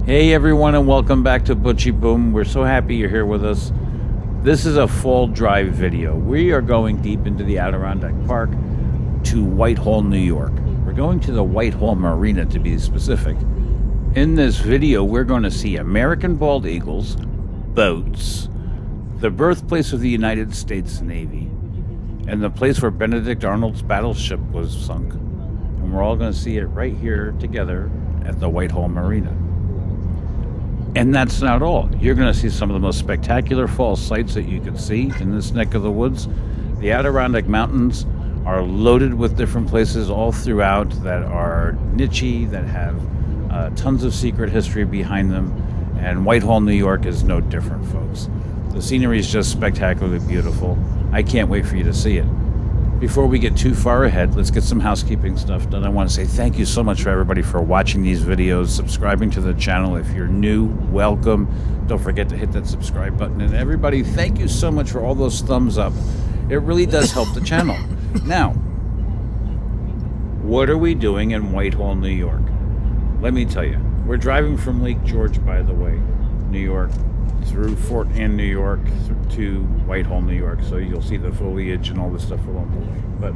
Hey everyone, and welcome back to Butchie Boom. We're so happy you're here with us. This is a fall drive video. We are going deep into the Adirondack Park to Whitehall, New York. We're going to the Whitehall Marina, to be specific. In this video, we're going to see American bald eagles, boats, the birthplace of the United States Navy, and the place where Benedict Arnold's battleship was sunk. And we're all going to see it right here together at the Whitehall Marina. And that's not all. You're going to see some of the most spectacular fall sights that you could see in this neck of the woods. The Adirondack Mountains are loaded with different places all throughout that are niche, that have tons of secret history behind them. And Whitehall, New York is no different, folks. The scenery is just spectacularly beautiful. I can't wait for you to see it. Before we get too far ahead, let's get some housekeeping stuff done. I want to say thank you so much for everybody for watching these videos, subscribing to the channel. If you're new, welcome. Don't forget to hit that subscribe button. And everybody, thank you so much for all those thumbs up. It really does help the channel. Now, what are we doing in Whitehall, New York? Let me tell you. We're driving from Lake George, by the way, New York, through Fort Anne, New York, to Whitehall, New York. So you'll see the foliage and all this stuff along the way. But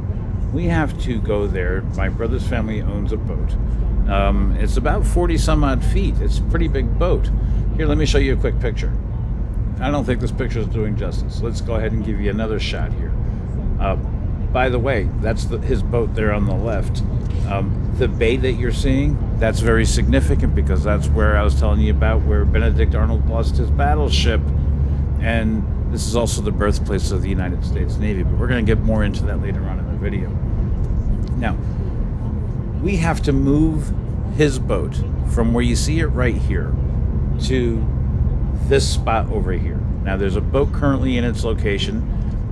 we have to go there. My brother's family owns a boat. It's about 40 some odd feet. It's a pretty big boat. Here, let me show you a quick picture. I don't think this picture is doing justice. Let's go ahead and give you another shot here. By the way, that's his boat there on the left. The bay that you're seeing, that's very significant because that's where I was telling you about where Benedict Arnold lost his battleship. And this is also the birthplace of the United States Navy. But we're going to get more into that later on in the video. Now, we have to move his boat from where you see it right here to this spot over here. Now, there's a boat currently in its location,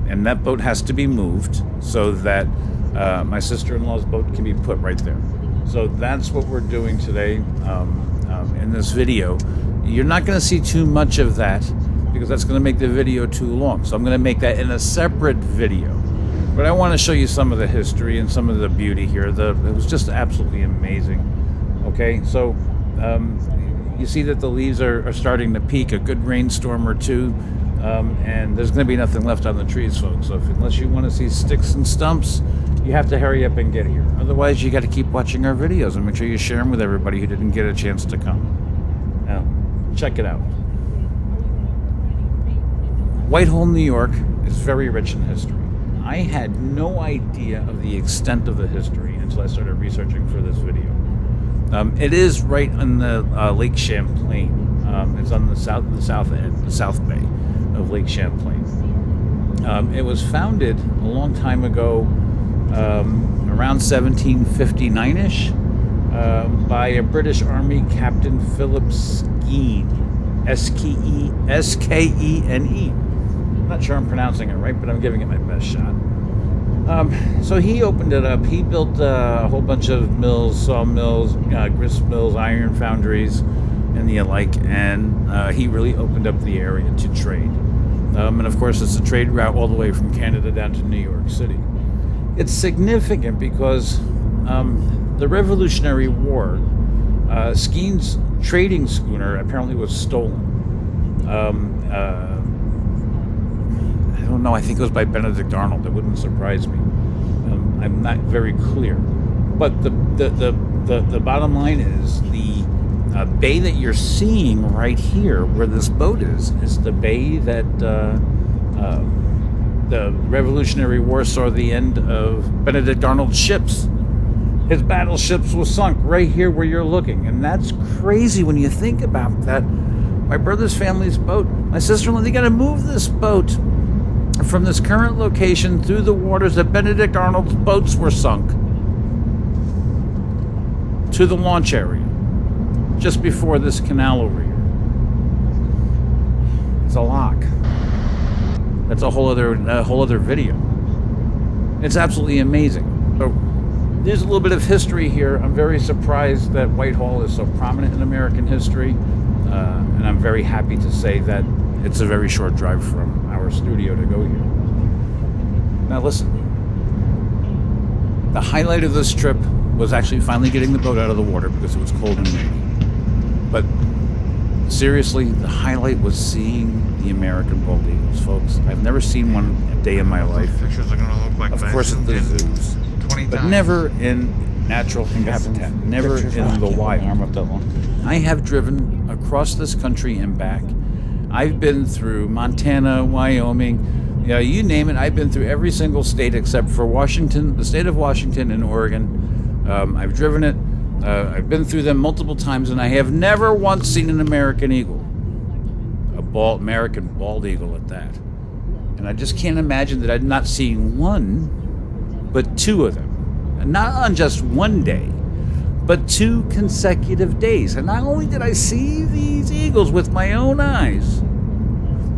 and that boat has to be moved so that my sister-in-law's boat can be put right there. So that's what we're doing today in this video. You're not going to see too much of that because that's going to make the video too long. So I'm going to make that in a separate video. But I want to show you some of the history and some of the beauty here. It was just absolutely amazing. Okay, so you see that the leaves are starting to peak, a good rainstorm or two. And there's going to be nothing left on the trees, folks. So unless you want to see sticks and stumps, you have to hurry up and get here. Otherwise, you got to keep watching our videos and make sure you share them with everybody who didn't get a chance to come. Now, check it out. Whitehall, New York is very rich in history. I had no idea of the extent of the history until I started researching for this video. It is right on the Lake Champlain. It's on the south end, the South Bay of Lake Champlain. It was founded a long time ago, around 1759-ish, by a British Army Captain Philip Skene, S-K-E-N-E. I'm not sure I'm pronouncing it right, but I'm giving it my best shot. So he opened it up. He built a whole bunch of mills, sawmills, grist mills, iron foundries, and the alike, and he really opened up the area to trade. And of course, it's a trade route all the way from Canada down to New York City. It's significant because the Revolutionary War, Skene's trading schooner apparently was stolen. I don't know, I think it was by Benedict Arnold. It wouldn't surprise me. I'm not very clear. But the bottom line is the bay that you're seeing right here, where this boat is the bay that the Revolutionary War saw the end of Benedict Arnold's ships. His battleships was sunk right here where you're looking. And that's crazy when you think about that. My brother's family's boat, my sister-in-law, they got to move this boat from this current location through the waters that Benedict Arnold's boats were sunk to the launch area just before this canal over here. It's a lock. That's a whole other video. It's absolutely amazing. So there's a little bit of history here. I'm very surprised that Whitehall is so prominent in American history, and I'm very happy to say that it's a very short drive from our studio to go here. Now listen, the highlight of this trip was actually finally getting the boat out of the water because it was cold and rainy. But seriously, the highlight was seeing the American bald eagles, folks. I've never seen one a day in my life. Pictures are gonna look like Of course at the zoos, 20 but times. never in natural habitat, never in the wild. I have driven across this country and back. I've been through Montana, Wyoming, yeah, you name it. I've been through every single state except for Washington, the state of Washington and Oregon. I've driven it. I've been through them multiple times, and I have never once seen an American eagle. American bald eagle at that. And I just can't imagine that I'd not seen one, but two of them. And not on just one day, but 2 consecutive days. And not only did I see these eagles with my own eyes,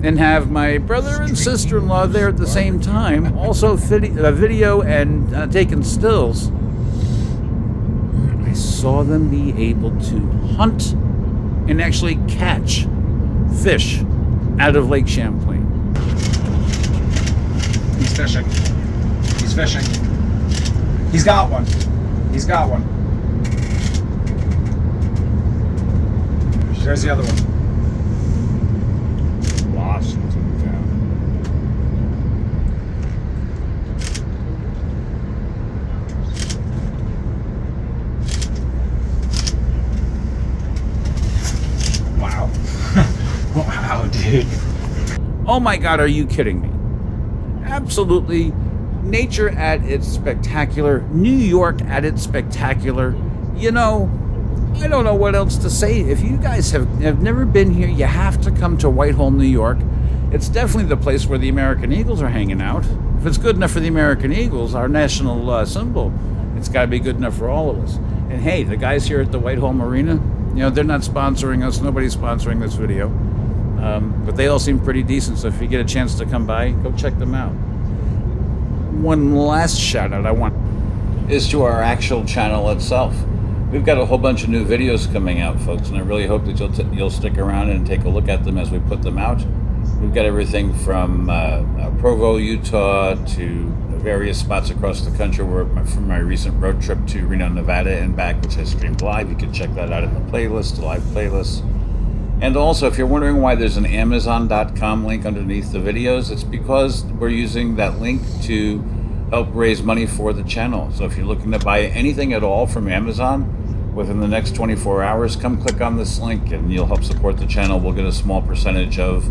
and have my brother and sister-in-law there at the same time, also video and taking stills, I saw them be able to hunt and actually catch fish out of Lake Champlain. He's fishing. He's fishing. He's got one. He's got one. There's the other one. Washington town. Wow. Wow, dude. Oh my God, are you kidding me? Absolutely. Nature at its spectacular. New York at its spectacular. You know, I don't know what else to say. If you guys have never been here, you have to come to Whitehall, New York. It's definitely the place where the American Eagles are hanging out. If it's good enough for the American Eagles, our national symbol, it's got to be good enough for all of us. And hey, the guys here at the Whitehall Marina, you know, they're not sponsoring us. Nobody's sponsoring this video. But they all seem pretty decent, so if you get a chance to come by, go check them out. One last shout out I want is to our actual channel itself. We've got a whole bunch of new videos coming out, folks, and I really hope that you'll stick around and take a look at them as we put them out. We've got everything from Provo, Utah, to various spots across the country. From my recent road trip to Reno, Nevada and back, which I streamed live. You can check that out in the playlist, the live playlist. And also, if you're wondering why there's an Amazon.com link underneath the videos, it's because we're using that link to help raise money for the channel. So if you're looking to buy anything at all from Amazon within the next 24 hours, come click on this link and you'll help support the channel. We'll get a small percentage of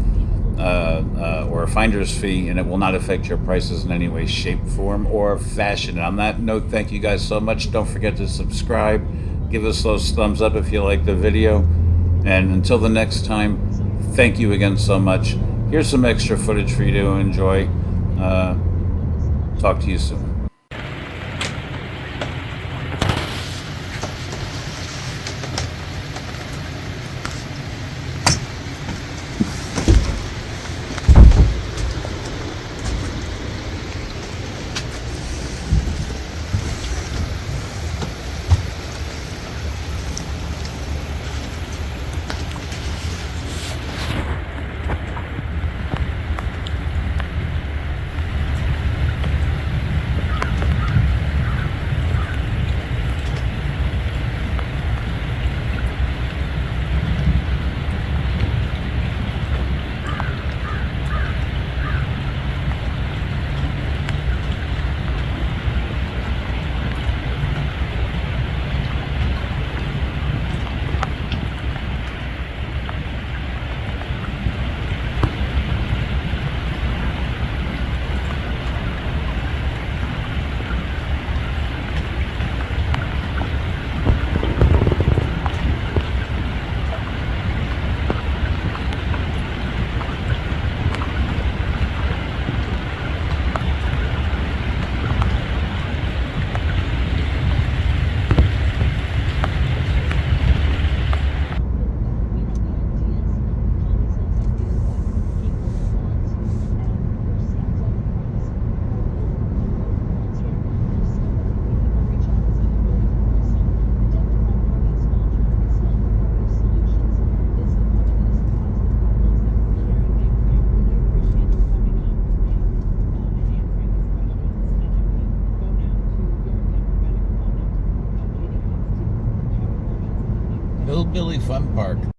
or a finder's fee, and it will not affect your prices in any way, shape, form, or fashion. And on that note, thank you guys so much. Don't forget to subscribe. Give us those thumbs up if you like the video. And until the next time, thank you again so much. Here's some extra footage for you to enjoy. Talk to you soon. Hillbilly Fun Park.